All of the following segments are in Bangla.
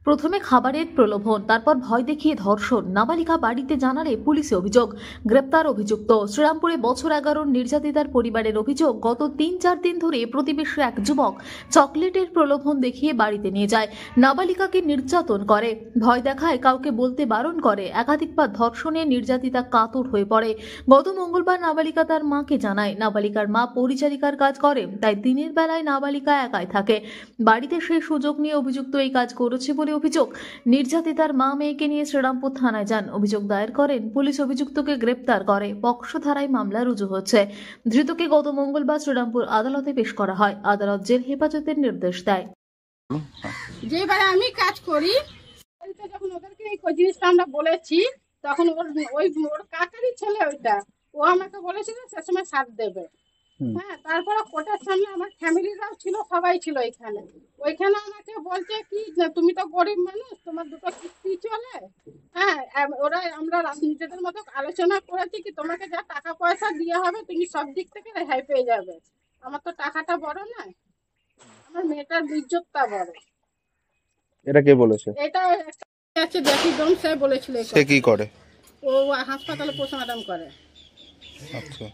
প্রথমে খাবারের প্রলোভন, তারপর ভয় দেখিয়ে ধর্ষণ, নাবালিকা বাড়িতে জানালে পুলিশে অভিযোগ, গ্রেপ্তার অভিযুক্ত। শ্রীরামপুরে বছর 11 নির্যাতিতার পরিবারের অভিযোগ, গত 3-4 দিন ধরে প্রতিবেশী এক যুবক চকলেটের প্রলোভন দেখিয়ে বাড়িতে নিয়ে যায়, নাবালিকাকে নির্যাতন করে, ভয় দেখায়, কাউকে বলতে বারণ করে, একাধিকবার ধর্ষণে নির্যাতিতা কাতর হয়ে পড়ে। গত মঙ্গলবার নাবালিকা তার মাকে জানায়। নাবালিকার মা পরিচারিকার কাজ করে, তাই দিনের বেলায় নাবালিকা একাই থাকে। বাড়িতে সেই সুযোগ নিয়ে অভিযুক্ত এই কাজ করেছে বলে অভিযোগ। নির্যাতিতার মা মেয়েকে নিয়ে শ্রীরামপুর থানায় যান, অভিযোগ দায়ের করেন। পুলিশ অভিযুক্তকে গ্রেপ্তার করে, পক্ষ ধারায় মামলা রুজু হচ্ছে। ধৃতকে গত মঙ্গলবার শ্রীরামপুর আদালতে পেশ করা হয়। আদালত জেল হেফাজতের নির্দেশ দেয়। যেবারে আমি কাজ করি, যখন ওদেরকে এই জিনিসটা আমরা বলেছি, তখন ওর কাকারই ছেলে ওইটা, ও আমাকে বলেছিল সে সময় সাথ দেবে। হ্যাঁ, তারপরে কোর্টের সামনে আমার ফ্যামিলিরাও ছিল, সবাই ছিল এখানে। ওইখানে আমাকে বলছে কি, তুমি তো গরিব মানুষ, তোমার দুটো কিস্তি চলে। হ্যাঁ, আমরা নিজেদের মতো আলোচনা করেছি কি তোমাকে যা টাকা পয়সা দিয়ে হবে তুমি সব দিক থেকে রেহাই পেয়ে যাবে। আমার তো টাকাটা বড় নয়, আমার মেয়েটার ইজ্জতটা বড়। এটা কে বলেছে? এটা আছে জ্যাকি ডোম সে বলেছিল। সে কি করে? ও হাসপাতালে পোস্টমর্টম করে। আচ্ছা,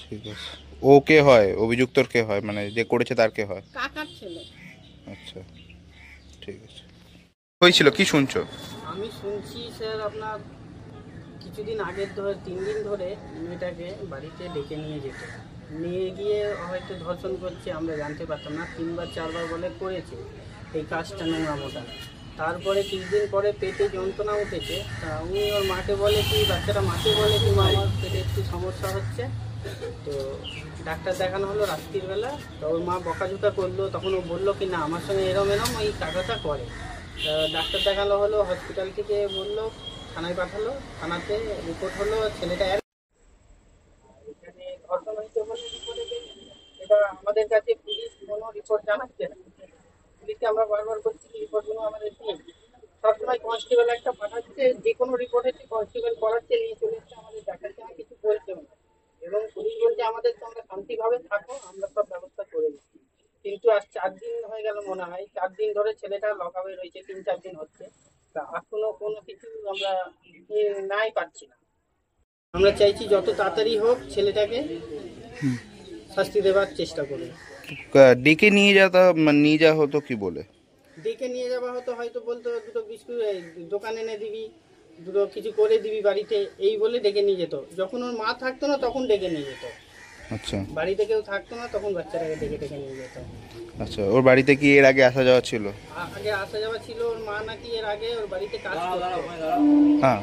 ঠিক আছে। ও কে হয়? অভিযুক্তর কে হয়? মানে যে করেছে তার কে হয়? কাকার ছেলে। আচ্ছা, ঠিক আছে। হয়েছিল কি শুনছো? আমি শুনছি স্যার, আপনার কিছুদিন আগের 3 দিন ধরে মেয়েটাকে বাড়িতে ডেকে নিয়ে যেত, নিয়ে গিয়ে হয়তো ধর্ষণ করছে, আমরা জানতে পারতাম না। 3-4 বার বলে করেছে এই কাজটা, নোংরামোটা। তারপরে কিছুদিন পরে পেটে যন্ত্রণা উঠেছে, তা উনি ওর মাকে বলে কি, বাচ্চাটা মাকে বলে কি, মা আমার পেটে একটু সমস্যা হচ্ছে। তো ডাক্তার দেখানো হলো রাত্রির বেলা, তো ওর মা বকাঝোকা করলো। তখন ও বললো কি না, আমার সঙ্গে এরম ওই টাকাটা করে। ডাক্তার দেখানো হলো, হসপিটাল থেকে বললো, থানায় পাঠালো, থানাতে রিপোর্ট হলো ছেলেটা এখানে ধর্ষণ হয়েছে বলে রিপোর্টে গেছে। এটা আমাদের কাছে পুলিশ কোনো রিপোর্ট জানাচ্ছে না। পুলিশকে আমরা বারবার করছি রিপোর্টগুলো আমাদের দিন। সবসময় কনস্টেবল একটা পাঠাচ্ছে, যে কোনো রিপোর্ট হচ্ছে কনস্টেবল করাচ্ছে, নিয়ে চলে এসছে, আমাদের দেখাচ্ছে না, কিছু বলছে না। এবং পুলিশ বলছে আমাদের তোমরা শান্তিভাবে থাকো, আমরা সব ব্যবস্থা করে দিচ্ছি। কিন্তু আজ 4 দিন হয়ে গেল মনে হয়, 4 দিন ধরে ছেলেটা লকআপে রয়েছে, 3-4 দিন হচ্ছে। তা এখনো কোনো কিছু আমরা নাই পাচ্ছি না। আমরা চাইছি যত তাড়াতাড়ি হোক ছেলেটাকে শাস্তি দেওয়ার চেষ্টা করুন। ডেকে নিয়ে যাওয়া হতো কি বলে? ডেকে নিয়ে যাওয়া হতো, হয়তো বলতো দুটো বিস্কুট দোকানে এনে দিবি, দুটো কিছু করে দিবি বাড়িতে, এই বলে ডেকে নিয়ে যেত। যখন ওর মা থাকতো না তখন ডেকে নিয়ে যেত। আচ্ছা, বাড়িতে কেউ থাকতো না তখন বাচ্চাটাকে ডেকে নিয়ে যেত। আচ্ছা। ওর বাড়িতে কি এর আগে আসা যাওয়া ছিল? আগে আসা যাওয়া ছিল। ওর মা নাকি এর আগে ওর বাড়িতে কাজ করতো। হ্যাঁ,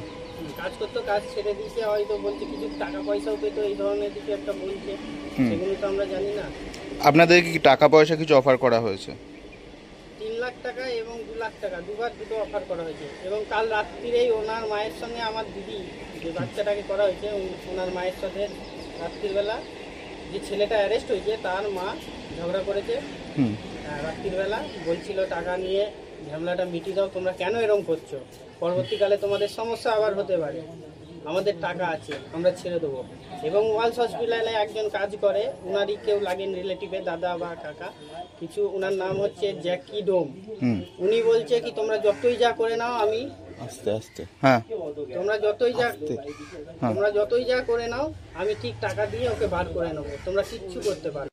কাজ করতো, কাজ ছেড়ে দিয়েছে, হয়তো বলছে কিছু টাকা পয়সাও পেতো, এই ধরনের কিছু একটা বলছে, সেগুলো তো আমরা জানি না। আপনাদের কি টাকা পয়সা কিছু অফার করা হয়েছে? 3 লাখ টাকা এবং 2 লাখ টাকা দুবার দুটো অফার করা হয়েছে। এবং কাল রাত্রিরেই ওনার মায়ের সঙ্গে আমার দিদি যে বাচ্চাটাকে করা হয়েছে, ওনার মায়ের সাথে রাত্রিবেলা যে ছেলেটা অ্যারেস্ট হয়েছে তার মা ঝগড়া করেছে। রাত্রিবেলা বলছিল টাকা নিয়ে ঝামেলাটা মিটিয়ে দাও, তোমরা কেন এরকম করছো, পরবর্তীকালে তোমাদের সমস্যা আবার হতে পারে, আমাদের টাকা আছে, আমরা ছেড়ে দেবো। এবং ওয়ালস হসপিটালে একজন কাজ করে, ওনারই কেউ লাগেন রিলেটিভে, দাদা বা কাকা কিছু, ওনার নাম হচ্ছে জ্যাকি ডোম। উনি বলছে কি তোমরা যতই যা করে নাও, আমি আস্তে আস্তে, হ্যাঁ, তোমরা যতই যা করে নাও, আমি ঠিক টাকা দিয়ে ওকে বার করে নেবো, তোমরা কিচ্ছু করতে পারো।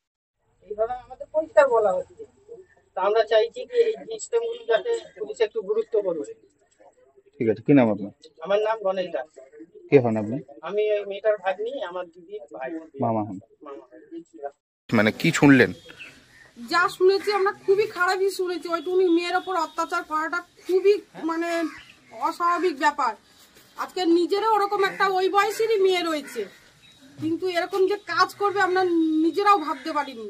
এইভাবে আমাদের পরিষ্কার বলা হচ্ছে। তা আমরা চাইছি কি এই সিস্টেমগুলো যাতে পুলিশ একটু গুরুত্ব করবে। ঠিক আছে। কি নাম আপনার? আমার নাম গণেশ দাস। কে হন আপনি? আমি ওই মেয়েটার ভাগ্নি, আমার দিদির ভাই, মামা হন। মানে কি শুনলেন? যা শুনেছি আমরা খুবই খারাপই শুনেছি। ওইটুকুনি মেয়ের ওপর অত্যাচার করাটা খুবই মানে অস্বাভাবিক ব্যাপার। আজকে নিজেরও ওরকম একটা ওই বয়সেরই মেয়ে রয়েছে, কিন্তু এরকম যে কাজ করবে আমরা নিজেরাও ভাবতে পারিনি।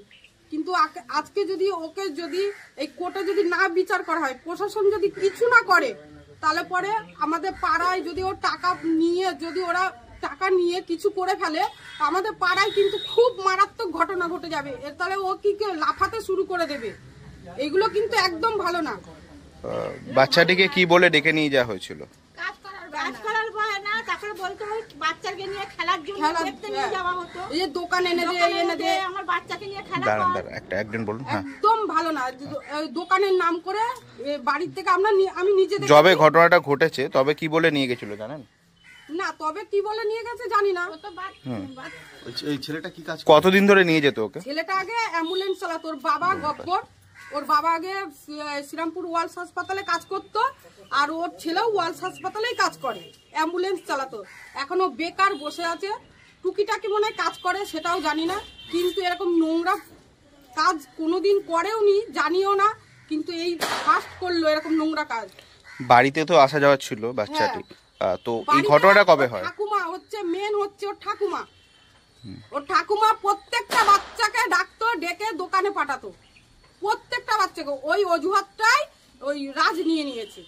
কিন্তু আজকে যদি ওকে যদি এই কোর্টে যদি না বিচার করা হয়, প্রশাসন যদি কিছু না করে, তাহলে পরে আমাদের পাড়ায় যদি ওর টাকা নিয়ে, যদি ওরা টাকা নিয়ে কিছু করে ফেলে, আমাদের পাড়ায় কিন্তু খুব মারাত্মক ঘটনা ঘটে যাবে। এর তাহলে ও কি লাফাতে শুরু করে দেবে, এগুলো কিন্তু একদম ভালো না। বাচ্চাটিকে কি বলে ডেকে নিয়ে যাওয়া হয়েছিল? কাজ করার বায়না, তারপরে করে বলতো ওই বাচ্চাকে নিয়ে খেলার জন্য খেলার, দেখতে নিয়ে হ্যাঁ। যাওয়া হতো। এই যে দোকান এনে দে দোকানে এনে দে, আমার বাচ্চাকে নিয়ে খেলা দাঁড়ান কর। দাঁড়ান একজন বলুন। হ্যাঁ, একদম ভালো না। দোকানের নাম করে বাড়ির থেকে আমি নিজে দেখেছি। যবে ঘটনাটা ঘটেছে তবে কি বলে নিয়ে গেছিল জানেন? না, তবে কি বলে নিয়ে গেছে জানি না। ও তো এই ছেলেটা কি কাজ কতদিন ধরে নিয়ে যেত ওকে? ছেলেটা আগে অ্যাম্বুলেন্স চালাতো, ওর বাবা গব্বর, ওর বাবা আগে শ্রীরামপুর ওয়ালস হাসপাতালে কাজ করতো, আর ওর ছেলেও ওয়ালস হাসপাতালেই কাজ করে, অ্যাম্বুলেন্স চালাতো। এখনো বেকার বসে আছে, টুকিটাকি মনে হয় কাজ করে সেটাও জানি না, কিন্তু এরকম নোংরা কাজ কোনোদিন করেও নি, জানিও না, কিন্তু এই ফার্স্ট করলো এরকম নোংরা কাজ। বাড়িতে তো আসা যাওয়া ছিল বাচ্চাটি, তো এই বাড়িতে ঘটনাটা কবে ওর হয়? ঠাকুমা হচ্ছে মেন, হচ্ছে ওর ঠাকুমা। ওর ঠাকুমা প্রত্যেকটা বাচ্চাকে ডাকতো, ডেকে দোকানে পাঠাতো, প্রত্যেকটা বাচ্চাকে। ওই অজুহাতটাই ওই রাজ নিয়ে নিয়েছে।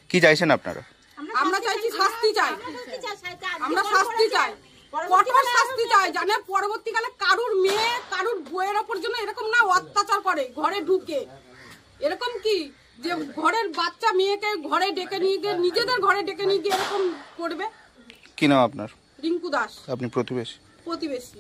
কি চাইছেন আপনারা? আমরা চাইছি শাস্তি চাই, আমরা আমরা শাস্তি চাই, কঠোর শাস্তি চাই, জানে পরবর্তীকালে কারুর মেয়ে কারুর বইয়ের ওপর জন্য এরকম না অত্যাচার করে ঘরে ঢুকে। এরকম কি যে ঘরের বাচ্চা মেয়েকে ঘরে ডেকে নিয়ে গিয়ে, নিজেদের ঘরে ডেকে নিয়ে গিয়ে এরকম করবে? কি নাম আপনার? রিঙ্কু দাস, আপনি প্রতিবেশী? প্রতিবেশী।